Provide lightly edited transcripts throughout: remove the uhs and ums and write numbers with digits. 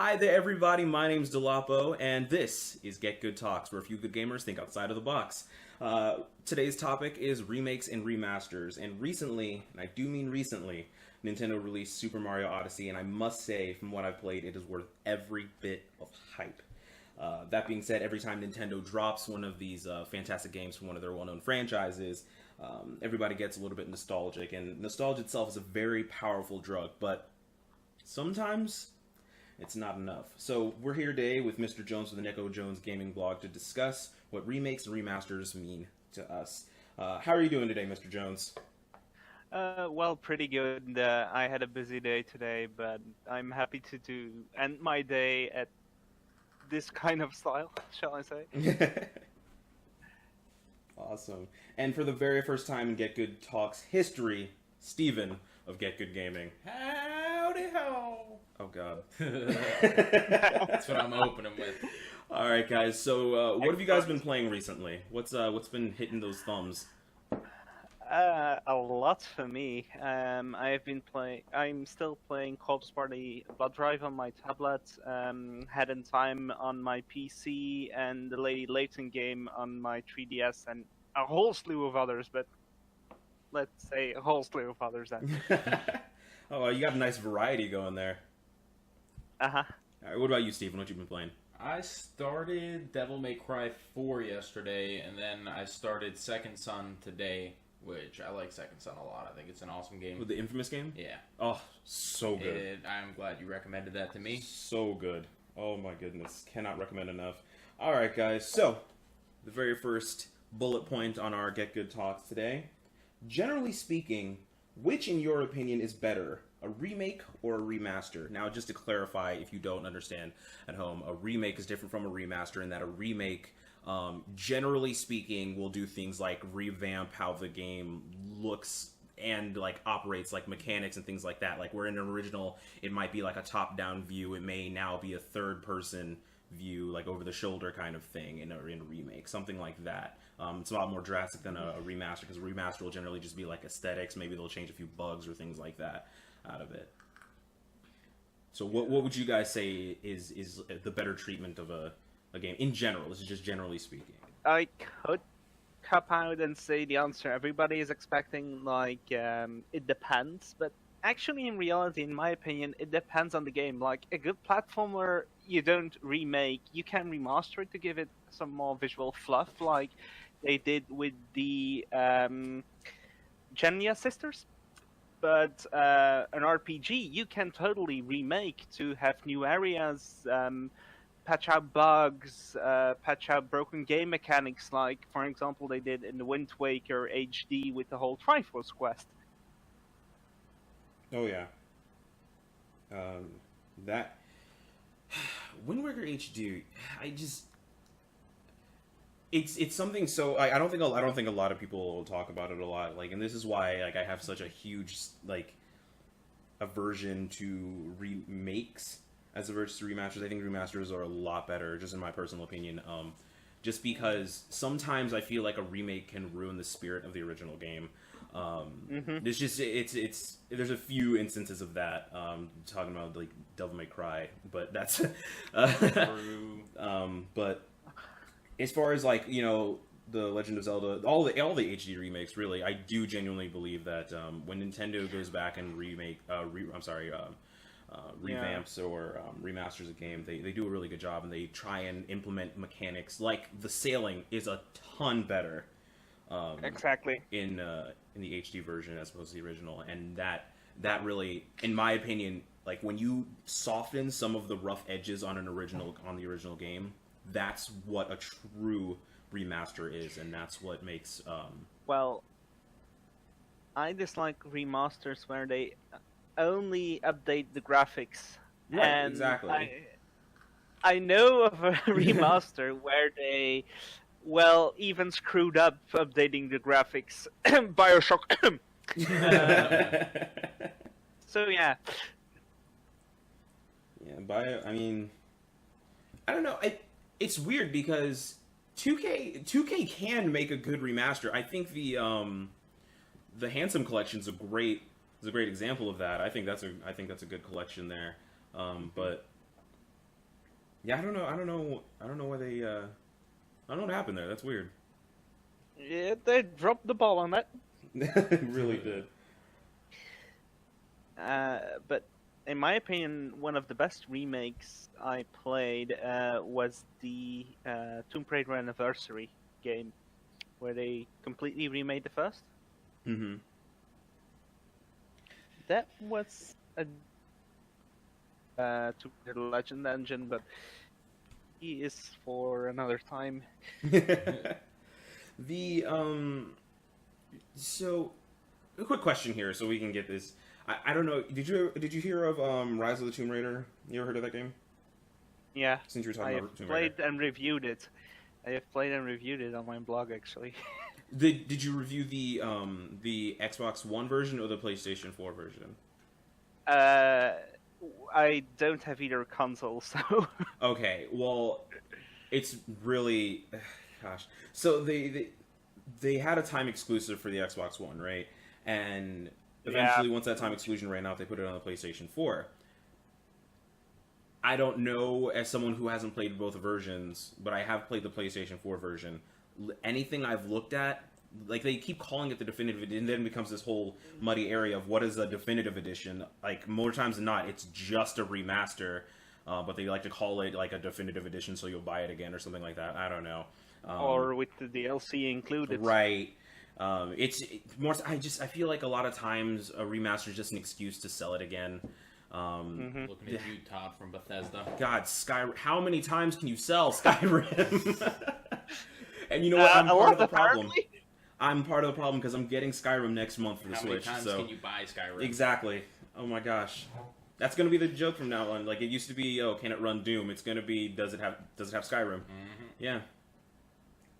Hi there, everybody. My name's Delapo, and this is Get Good Talks, where a few good gamers think outside of the box. Today's topic is remakes and remasters, and recently, and I do mean recently, Nintendo released Super Mario Odyssey, and I must say, from what I've played, it is worth every bit of hype. That being said, every time Nintendo drops one of these fantastic games from one of their well-known franchises, everybody gets a little bit nostalgic, and nostalgia itself is a very powerful drug, but sometimes it's not enough. So we're here today with Mr. Jones of the NekoJonez gaming blog to discuss what remakes and remasters mean to us. How are you doing today, Mr. Jones? Well, pretty good. I had a busy day today, but I'm happy to end my day at this kind of style, shall I say? Awesome. And for the very first time in Get Good Talks history, Steven of Get Good Gaming. Howdy ho! Oh god. That's what I'm opening with. All right, guys. So, what have you guys been playing recently? What's been hitting those thumbs? A lot for me. I'm still playing Corpse Party Blood Drive on my tablet, Head in Time on my PC, and the Lady Layton game on my 3DS, and a whole slew of others, but let's say a whole slew of others then. Oh, you got a nice variety going there. Uh-huh. All right, what about you, Steven? What you been playing? I started Devil May Cry 4 yesterday, and then I started Second Son today, which I like Second Son a lot. I think it's an awesome game. With the Infamous game? Yeah. Oh, so good. I'm glad you recommended that to me. So good. Oh my goodness. Cannot recommend enough. All right, guys. So, the very first bullet point on our Get Good Talks today. Generally speaking, which, in your opinion, is better, a remake or a remaster? Now, just to clarify, if you don't understand at home, a remake is different from a remaster in that a remake, generally speaking, will do things like revamp how the game looks and like operates, like mechanics and things like that. Like where in an original, it might be like a top-down view. It may now be a third-person view, like over-the-shoulder kind of thing in a remake, something like that. It's a lot more drastic than a remaster, because a remaster will generally just be like aesthetics. Maybe they'll change a few bugs or things like that out of it. So what would you guys say is the better treatment of a game in general? This is just generally speaking. I could cop out and say the answer everybody is expecting, like, it depends, but actually in reality, in my opinion, it depends on the game. Like, a good platformer, you don't remake, you can remaster it to give it some more visual fluff, like they did with the Genya Sisters. But an RPG, you can totally remake to have new areas, patch out bugs, patch out broken game mechanics, like, for example, they did in the Wind Waker HD with the whole Triforce quest. Oh, yeah. That... Wind Waker HD, It's something so I don't think a lot of people talk about it a lot, like, and this is why, like, I have such a huge, like, aversion to remakes as opposed to remasters. I think remasters are a lot better, just in my personal opinion. Just because sometimes I feel like a remake can ruin the spirit of the original game. It's just there's a few instances of that. Talking about like Devil May Cry, but that's but as far as, like, you know, the Legend of Zelda, all the HD remakes, really, I do genuinely believe that when Nintendo goes back and revamps or remasters a game, they do a really good job, and they try and implement mechanics. Like the sailing is a ton better. Exactly. In the HD version as opposed to the original, and that really, in my opinion, like when you soften some of the rough edges on the original game, that's what a true remaster is, and that's what makes. Well, I dislike remasters where they only update the graphics. Right, and exactly. I know of a remaster where they, well, even screwed up updating the graphics. BioShock. So yeah. Yeah, I mean, I don't know. It's weird because 2K can make a good remaster. I think the Handsome Collection is a great example of that. I think that's a good collection there. But Yeah, I don't know. I don't know why they. I don't know what happened there. That's weird. Yeah, they dropped the ball on that. It really did. But in my opinion, one of the best remakes I played was the Tomb Raider Anniversary game, where they completely remade the first. Mm-hmm. That was a Tomb Raider Legend engine, but he is for another time. The So, a quick question here, so we can get this. I don't know. Did you hear of Rise of the Tomb Raider? You ever heard of that game? Yeah, Since you were I talking have about Tomb played Raider, and reviewed it. I have played and reviewed it on my blog, actually. did you review the Xbox One version or the PlayStation 4 version? I don't have either console, so... Okay, well, it's really, gosh. So they had a time exclusive for the Xbox One, right? And eventually, once that time exclusion ran out, they put it on the PlayStation 4. I don't know, as someone who hasn't played both versions, but I have played the PlayStation 4 version. Anything I've looked at, like, they keep calling it the definitive edition, and then it becomes this whole muddy area of what is a definitive edition. Like, more times than not, it's just a remaster, but they like to call it, like, a definitive edition, so you'll buy it again or something like that. I don't know. Or with the DLC included. Right. It's more. I feel like a lot of times a remaster is just an excuse to sell it again. Looking at you, Todd from Bethesda. God, Skyrim. How many times can you sell Skyrim? And you know what? I'm a part lot, of the problem. apparently. I'm part of the problem because I'm getting Skyrim next month for the How Switch. many times So can you buy Skyrim? exactly. Oh my gosh. That's gonna be the joke from now on. Like it used to be, oh, can it run Doom? It's gonna be, does it have Skyrim? Mm-hmm. Yeah.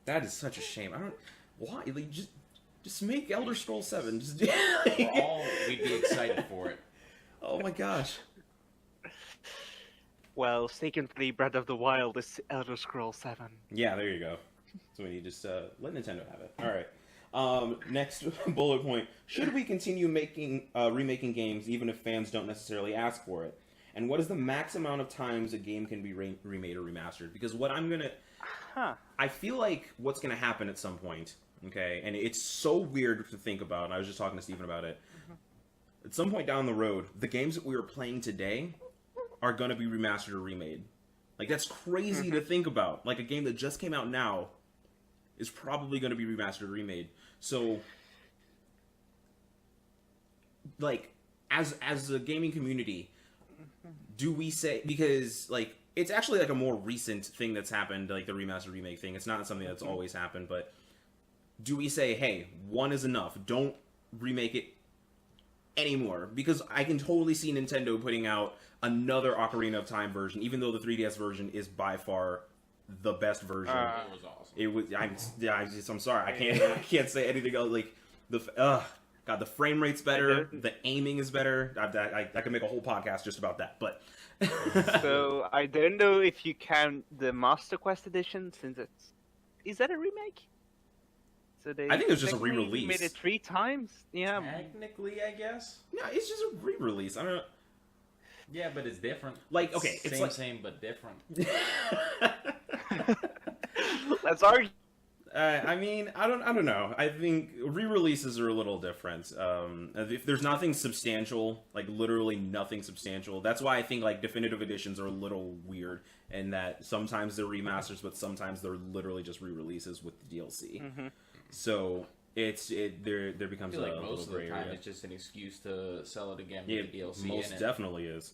That is such a shame. I don't. Why? Like, just make Elder Scrolls 7. Just. We'd be excited for it. Oh my gosh. Well, secondly, Breath of the Wild is Elder Scrolls 7. Yeah, there you go. So you just let Nintendo have it. All right. Next bullet point: should we continue remaking games even if fans don't necessarily ask for it? And what is the max amount of times a game can be remade or remastered? Because what I'm gonna, I feel like what's gonna happen at some point. Okay, and it's so weird to think about. And I was just talking to Steven about it. At some point down the road, the games that we are playing today are gonna be remastered or remade. Like that's crazy to think about. Like a game that just came out now is probably going to be remastered or remade. So, like, as a gaming community, do we say, because, like, it's actually, like, a more recent thing that's happened, like, the remaster remake thing. It's not something that's always happened, but do we say, hey, one is enough, don't remake it anymore? Because I can totally see Nintendo putting out another Ocarina of Time version, even though the 3DS version is by far the best version. It was awesome. It was. I'm sorry. I can't say anything else. Like God, the frame rate's better. The aiming is better. I could make a whole podcast just about that. But So I don't know if you count the Master Quest edition, since is that a remake? So I think it was just a technically re-release. Made it 3 times. Yeah. Technically, I guess. no, it's just a re-release. I don't know. Yeah, but it's different. Like, okay, it's like same but different. Let's argue. I mean, I don't know. I think re-releases are a little different. If there's nothing substantial, like literally nothing substantial, that's why I think like definitive editions are a little weird, in that sometimes they're remasters, but sometimes they're literally just re-releases with the DLC. Mm-hmm. So there becomes I feel a like most little of the gray time area. it's just an excuse to sell it again Yeah, with the DLC most in it. definitely is.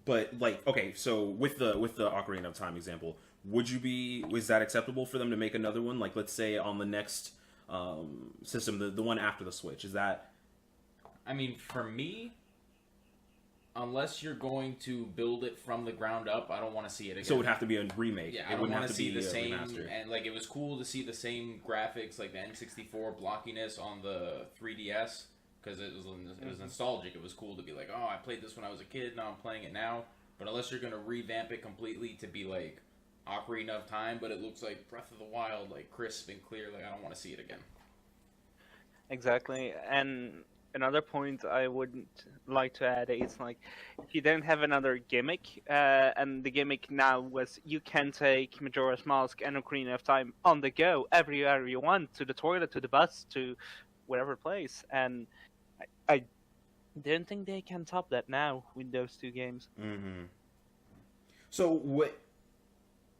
But like, okay, so with the Ocarina of Time example, was that acceptable for them to make another one? Like, let's say on the next system, the one after the Switch, is that? I mean, for me, unless you're going to build it from the ground up, I don't want to see it again. So it would have to be a remake. Yeah, it I don't wouldn't want have to see be the a same. remaster. And like, it was cool to see the same graphics, like the N64 blockiness on the 3DS, because it was nostalgic. It was cool to be like, oh, I played this when I was a kid. Now I'm playing it now. But unless you're gonna revamp it completely to be like Ocarina of Time, but it looks like Breath of the Wild, like crisp and clear, like I don't want to see it again. Exactly, and another point I wouldn't like to add is like, if you don't have another gimmick, and the gimmick now was you can take Majora's Mask and Ocarina of Time on the go everywhere you want, to the toilet, to the bus, to whatever place, and I don't think they can top that now with those two games. Mm-hmm. So what?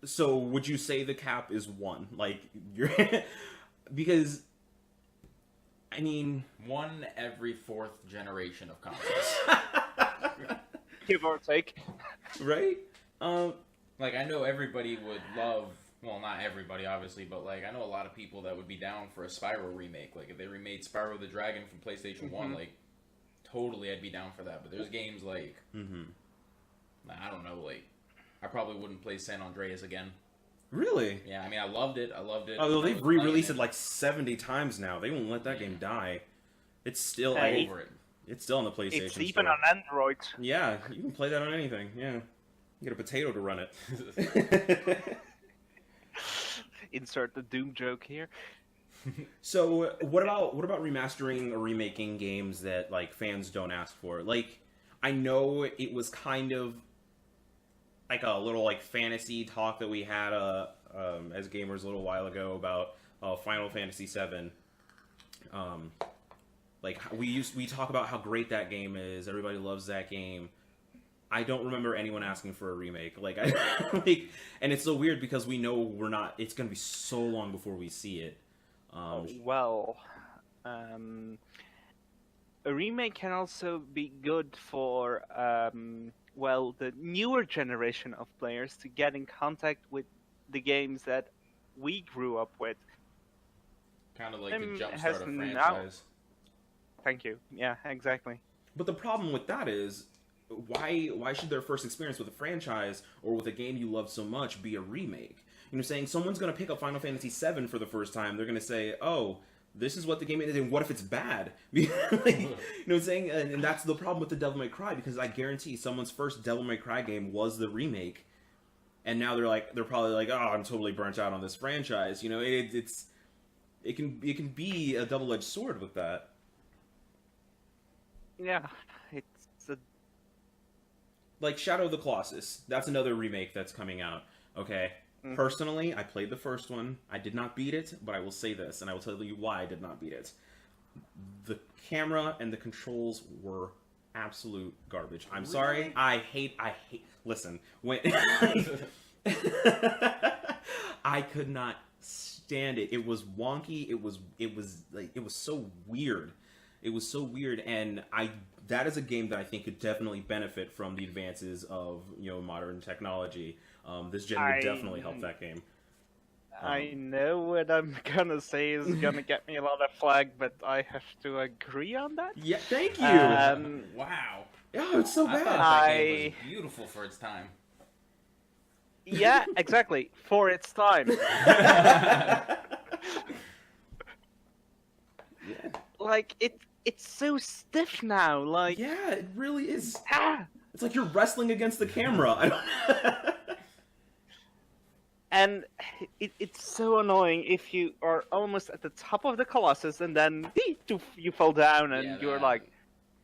So would you say the cap is 1? Like you're because I mean, 1 every 4th generation of consoles. Give or take. right? Like, I know everybody would love, well, not everybody, obviously, but, like, I know a lot of people that would be down for a Spyro remake. Like, if they remade Spyro the Dragon from PlayStation 1, like, totally I'd be down for that. But there's games like, I don't know, like, I probably wouldn't play San Andreas again. Really? Yeah, I mean, I loved it. Oh, they've re-released it like 70 times now. They won't let that game die. It's still over it. It's still on the PlayStation It's even Store. on Android. Yeah, you can play that on anything. Yeah, you get a potato to run it. Insert the Doom joke here. So, what about remastering or remaking games that like fans don't ask for? Like, I know it was kind of like a little like fantasy talk that we had as gamers a little while ago about Final Fantasy VII. Like we talk about how great that game is. Everybody loves that game. I don't remember anyone asking for a remake. Like and it's so weird because we know we're not. It's going to be so long before we see it. A remake can also be good for the newer generation of players to get in contact with the games that we grew up with. Kind of like the jumpstart of has franchise. Thank you. Yeah, exactly. But the problem with that is, why should their first experience with a franchise or with a game you love so much be a remake? You know, saying someone's going to pick up Final Fantasy VII for the first time, they're going to say, "Oh, this is what the game is," and what if it's bad? You know, saying, and that's the problem with the Devil May Cry, because I guarantee someone's first Devil May Cry game was the remake, and now they're probably like, "Oh, I'm totally burnt out on this franchise." You know, it can be a double-edged sword with that. Yeah, it's a... Like Shadow of the Colossus. That's another remake that's coming out. Okay. Personally, I played the first one. I did not beat it, but I will say this, and I will tell you why I did not beat it. The camera and the controls were absolute garbage. I'm sorry. I hate. Listen, when I could not stand it. It was wonky. It was so weird. It was so weird, and that is a game that I think could definitely benefit from the advances of modern technology. This gen would definitely help that game. I know what I'm gonna say is gonna get me a lot of flag, but I have to agree on that. Yeah, thank you. Wow. Oh, it's so I bad. thought that game was beautiful for its time. Yeah, exactly. For its time. Yeah. Like it's so stiff now. Like Yeah, it really is. ah! It's like you're wrestling against the camera. I don't... And it's so annoying if you are almost at the top of the Colossus and then you fall down and you're like,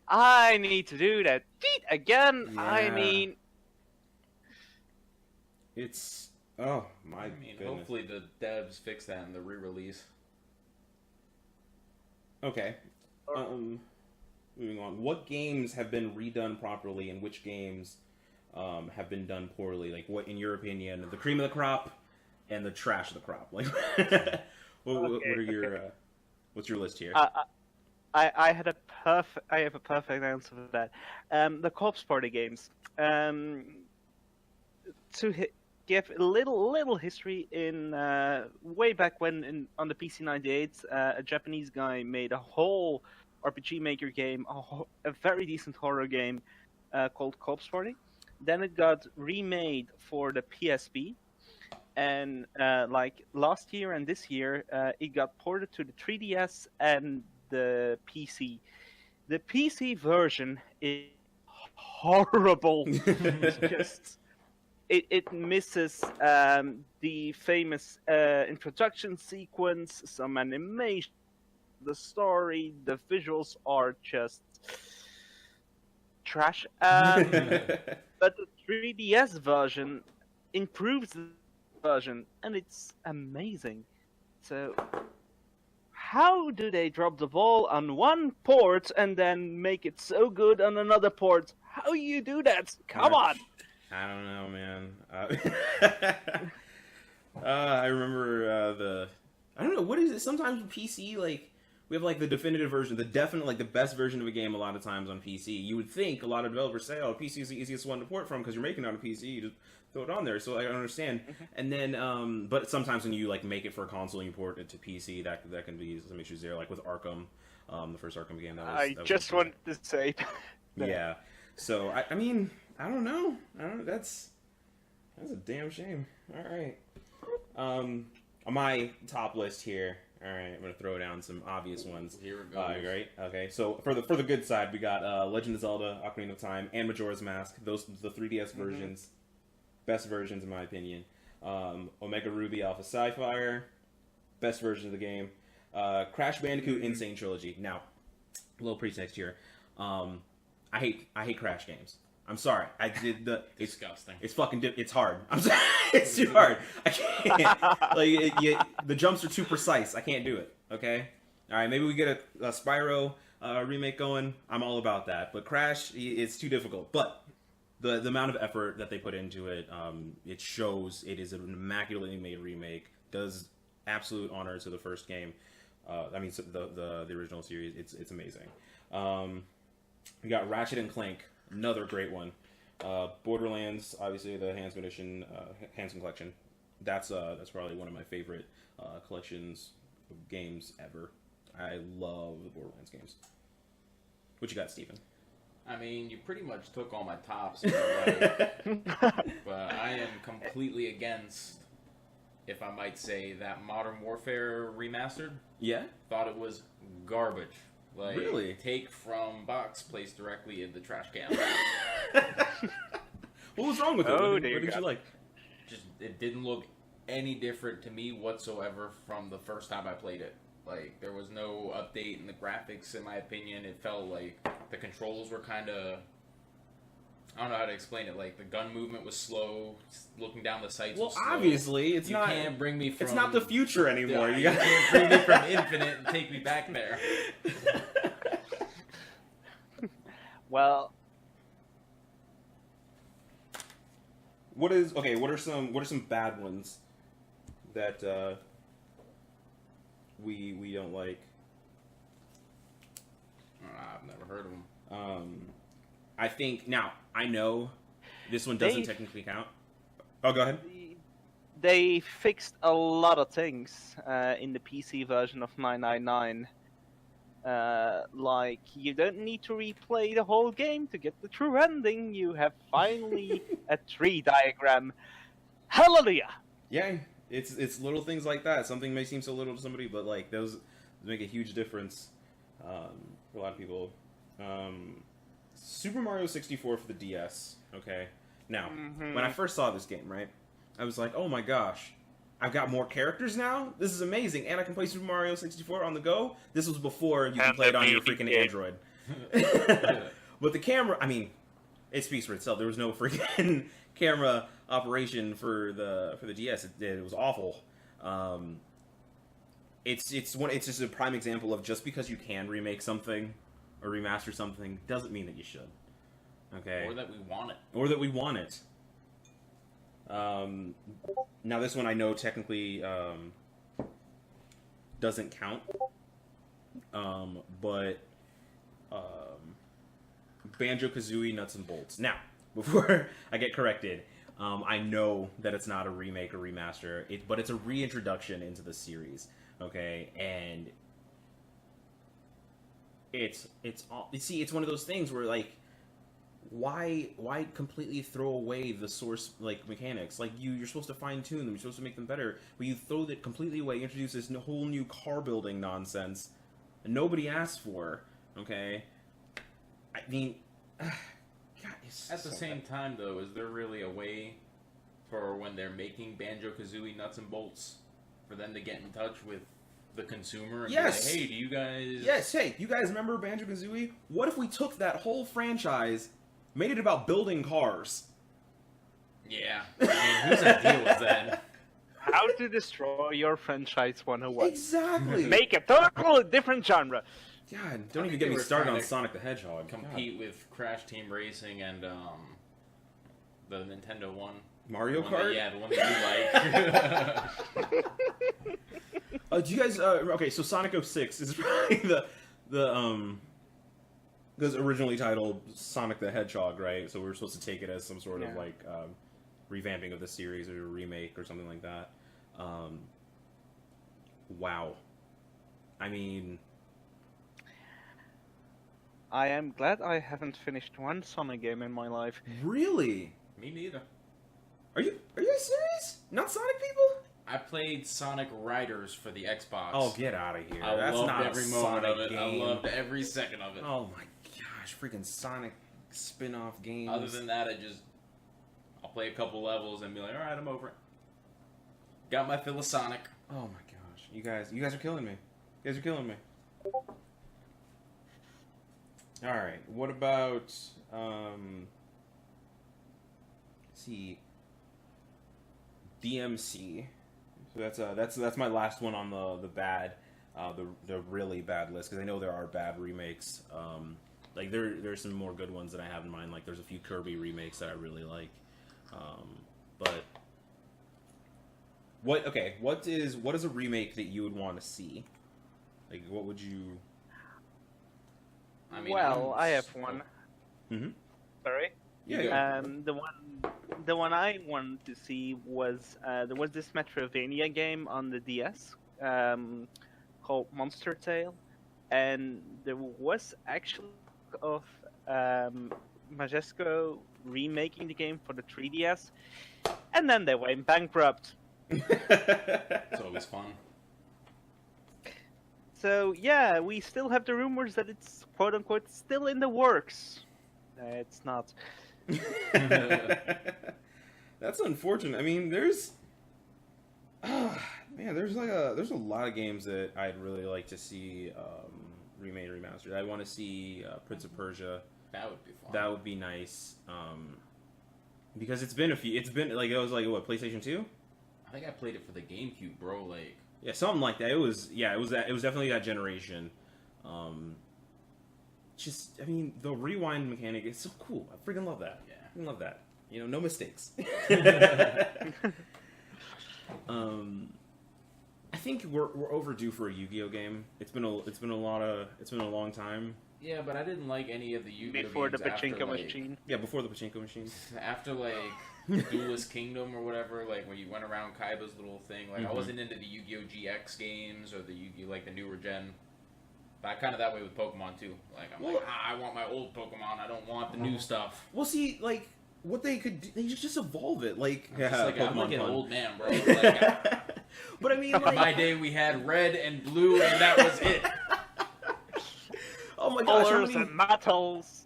I need to do that again. Yeah. I mean, It's my goodness. Hopefully the devs fix that in the re-release. Okay. Moving on. What games have been redone properly, and which games have been done poorly? Like, what, in your opinion, the cream of the crop and the trash of the crop? Like, what are your what's your list here? I have a perfect answer for that. The Corpse Party games. Give a little history, in way back when on the PC 98, a Japanese guy made a whole RPG Maker game, a very decent horror game called Corpse Party. Then it got remade for the PSP, and like last year and this year, it got ported to the 3DS and the PC. The PC version is horrible. It's just... It misses the famous introduction sequence, some animation, the story, the visuals are just trash. But the 3DS version improves the version, and it's amazing. So, how do they drop the ball on one port and then make it so good on another port? How you do that? Come on! I don't know, man. I remember I don't know, what is it? Sometimes with PC, like, we have, like, the definitive version, the definite, like, the best version of a game a lot of times on PC. You would think a lot of developers say, oh, PC is the easiest one to port from because you're making it on a PC, you just throw it on there, so I understand. And then, but sometimes when you, like, make it for a console and you port it to PC, that can be some issues there, like with Arkham, the first Arkham game. I just wanted to say that. Yeah. So, I mean, I don't know. That's a damn shame. All right. On my top list here, all right, I'm gonna throw down some obvious ones. Here we go. Right. Okay. So for the good side, we got Legend of Zelda: Ocarina of Time and Majora's Mask. Those the 3DS versions, best versions in my opinion. Omega Ruby Alpha Sapphire, best version of the game. Crash Bandicoot Insane Trilogy. Now, a little pretext here. I hate Crash games. I'm sorry. It's disgusting. It's fucking. It's hard. I'm sorry. It's too hard. I can't. The jumps are too precise. I can't do it. Okay. All right. Maybe we get a Spyro remake going. I'm all about that. But Crash, it's too difficult. But the amount of effort that they put into it, it shows. It is an immaculately made remake. Does absolute honor to the first game. I mean, the original series. It's amazing. We got Ratchet and Clank. Another great one. Borderlands, obviously the Handsome Edition, Handsome Collection. That's probably one of my favorite collections of games ever. I love the Borderlands games. What you got, Steven? I mean, you pretty much took all my tops, but I am completely against, if I might say, that Modern Warfare Remastered. Yeah? Thought it was garbage. Like, really? Take from box placed directly in the trash can. What was wrong with it? What did you like? Just, it didn't look any different to me whatsoever from the first time I played it. Like, there was no update in the graphics, in my opinion. It felt like the controls were kind of... I don't know how to explain it. Like, the gun movement was slow. Looking down the sights was slow. Obviously, it's you not... You can't bring me from... It's not the future anymore. You can't bring me from Infinite and take me back there. Well... What are some bad ones that we don't like? I've never heard of them. I think now I know this one doesn't technically count. Oh, go ahead. They fixed a lot of things in the PC version of 999. Like, you don't need to replay the whole game to get the true ending. You have finally a tree diagram. Hallelujah! Yeah, it's little things like that. Something may seem so little to somebody, but like those make a huge difference for a lot of people. Super Mario 64 for the DS. Okay, now when I first saw this game, right, I was like, oh my gosh. I've got more characters now? This is amazing. And I can play Super Mario 64 on the go? This was before you can play it on your freaking Android. But the camera, I mean, it speaks for itself. There was no freaking camera operation for the DS. It was awful. It's just a prime example of just because you can remake something or remaster something doesn't mean that you should. Okay? Or that we want it. Or that we want it. Now this one I know technically doesn't count, but Banjo-Kazooie Nuts and Bolts. Now, before I get corrected, I know that it's not a remake or remaster, but it's a reintroduction into the series. Okay, and it's all, you see, it's one of those things where like. Why completely throw away the source like mechanics? Like you're supposed to fine tune them, you're supposed to make them better, but you throw it completely away, introduce this whole new car building nonsense, and nobody asked for. Okay, I mean, God, at the same time though, is there really a way for when they're making Banjo-Kazooie Nuts and Bolts for them to get in touch with the consumer and Yes. be like, hey, do you guys... Yes, hey, you guys remember Banjo-Kazooie? What if we took that whole franchise, made it about building cars? Yeah. I mean, whose idea was that? How to destroy your franchise 101. Exactly. Make a totally different genre. God, don't even get me started on Sonic the Hedgehog. Compete with Crash Team Racing and the Nintendo one. Mario One Kart? that- yeah, the one that you like. Do you guys? Okay, so Sonic 06 is probably the because originally titled Sonic the Hedgehog, right? So we were supposed to take it as some sort of like revamping of the series or a remake or something like that. Wow. I mean, I am glad I haven't finished one Sonic game in my life. really? Me neither. Are you guys serious? Not Sonic people? I played Sonic Riders for the Xbox. Oh, get out of here! I That's loved not every a moment Sonic of it. game. I loved every second of it. Oh my gosh, freaking Sonic spin-off games. Other than that, I'll play a couple levels and be like, all right, I'm over it. Got my fill of Sonic. Oh my gosh, you guys are killing me. You guys are killing me. All right, what about see DMC? So that's my last one on the bad, the really bad list, because I know there are bad remakes. Like there's some more good ones that I have in mind. Like there's a few Kirby remakes that I really like, but what is a remake that you would want to see? Like what would you? I mean, Well, I have one. Mm-hmm. Sorry. Yeah. The one I wanted to see was there was this Metroidvania game on the DS called Monster Tale, and there was actually of Majesco remaking the game for the 3DS, and then they went bankrupt. It's always fun. So yeah, we still have the rumors that it's quote unquote still in the works. It's not. That's unfortunate. I mean, there's there's a lot of games that I'd really like to see remade, remastered. I want to see Prince of Persia. That would be fun. That would be nice. Because it's been like it was like what, PlayStation 2? I think I played it for the GameCube, bro. Like, Yeah, something like that. It was definitely that generation. I mean, the rewind mechanic is so cool. I freaking love that. yeah. I love that. You know, no mistakes. I think we're overdue for a Yu-Gi-Oh game. It's been a long time. Yeah, but I didn't like any of the Yu-Gi-Oh Before the games after, pachinko like, machine. Yeah, before the pachinko machine. After, like, Duelist Kingdom or whatever, like, where you went around Kaiba's little thing. Like, I wasn't into the Yu-Gi-Oh GX games or the Yu-Gi-Oh, like, the newer gen. But I kind of that way with Pokemon, too. Like, I want my old Pokemon. I don't want the new stuff. Well, see, like, what they could do, they just evolve it. Like, I'm like an fun. old man, bro. Like, But I mean, in like, my day, we had red and blue, and that was it. oh my gosh, Colors and metals.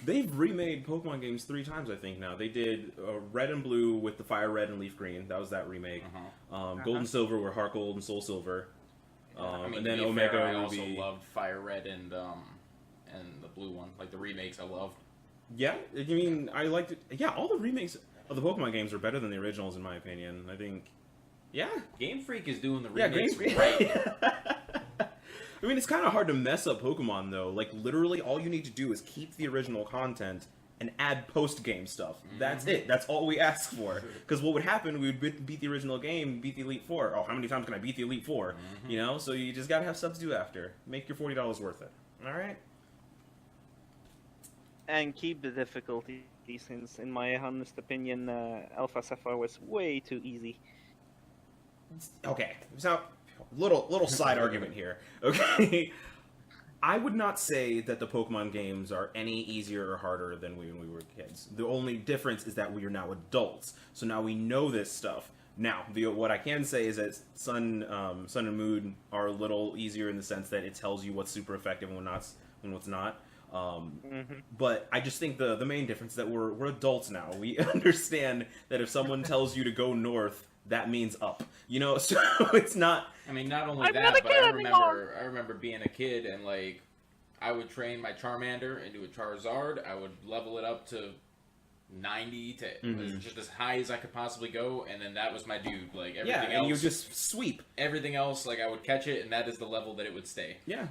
they've remade Pokemon games 3 times, I think. Now they did Red and Blue with the Fire Red and Leaf Green. That was that remake. Gold and Silver were Heart Gold and Soul Silver. I mean, and then to be Omega fair, I would also be. loved Fire Red and the blue one, like the remakes. I loved. Yeah, I mean, I liked it. Yeah, all the remakes of the Pokemon games are better than the originals, in my opinion. I think. Yeah. Game Freak is doing the Yeah, remakes Game Freak. right. I mean, it's kind of hard to mess up Pokemon, though. Like, literally, all you need to do is keep the original content and add post-game stuff. That's it. That's all we ask for. Because what would happen, we would beat the original game, beat the Elite Four. Oh, how many times can I beat the Elite Four? You know? So you just gotta have stuff to do after. Make your $40 worth it. Alright? And keep the difficulty, since in my honest opinion, Alpha Sapphire was way too easy. Okay. So, little side argument here. Okay? I would not say that the Pokemon games are any easier or harder than when we were kids. The only difference is that we are now adults, so now we know this stuff. Now, what I can say is that Sun and Moon are a little easier in the sense that it tells you what's super effective and what's not. But I just think the main difference is that we're adults now. We understand that if someone tells you to go north, that means up. You know, so it's not. I mean, not only I'm that, not a but kid I anymore. remember being a kid and like I would train my Charmander into a Charizard. I would level it up to 90 to just as high as I could possibly go, and then that was my dude. Like everything Yeah, else, and you just sweep. everything else, like I would catch it, and that is the level that it would stay. Yeah.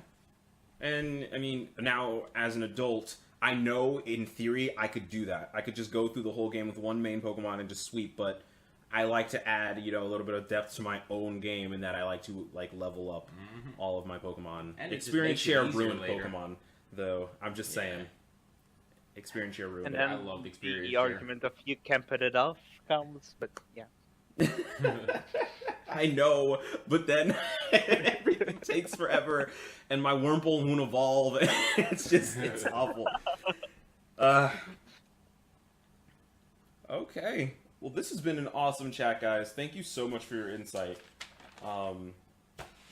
And, I mean, now, as an adult, I know, in theory, I could do that. I could just go through the whole game with one main Pokemon and just sweep, but I like to add, you know, a little bit of depth to my own game in that I like to, like, level up all of my Pokemon. And it just Experience makes it share easier ruined later. Pokemon, though. I'm just saying. Experience share ruined. And I then love the experience the share. argument of you can put it off comes, but yeah. I know, but then everything takes forever, and my Wurmple won't evolve. It's awful. Okay. Well, this has been an awesome chat, guys. Thank you so much for your insight.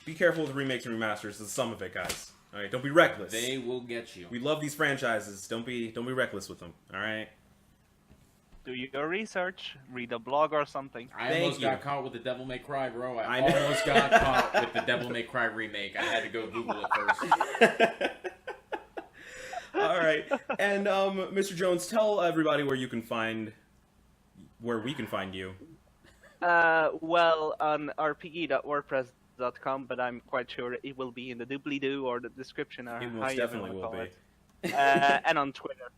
Be careful with remakes and remasters. There's some of it, guys. All right, don't be reckless. They will get you. We love these franchises. Don't be reckless with them. All right. Do your research, read a blog or something. I Thank almost you. got caught with the Devil May Cry, bro. I I know. almost got caught with the Devil May Cry remake. I had to go Google it first. All right. And Mr. Jones, tell everybody where we can find you. Well, on rpg.wordpress.com, but I'm quite sure it will be in the doobly-doo or the description, or It most however definitely you will wanna be. call it. And on Twitter.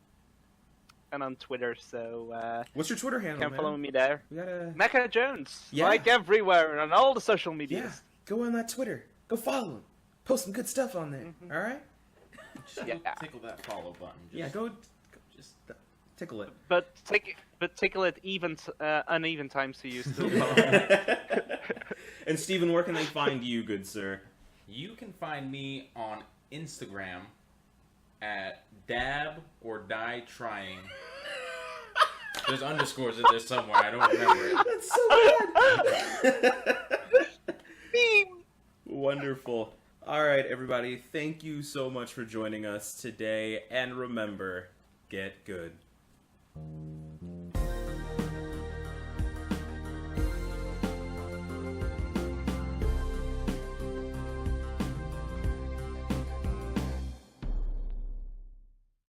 So What's your Twitter handle, can man? follow me there. We gotta. NekoJonez, Yeah. like everywhere and on all the social medias. Yeah. Go on that Twitter. Go follow him. Post some good stuff on there. All right. Just Yeah. go tickle that follow button. Yeah. Go. Just tickle it. But tickle it uneven times so you still follow me. And Steven, where can they find you, good sir? You can find me on Instagram at dab or die trying. There's underscores in there somewhere. I don't remember it. That's so good. Wonderful. All right, everybody. Thank you so much for joining us today. And remember, get good.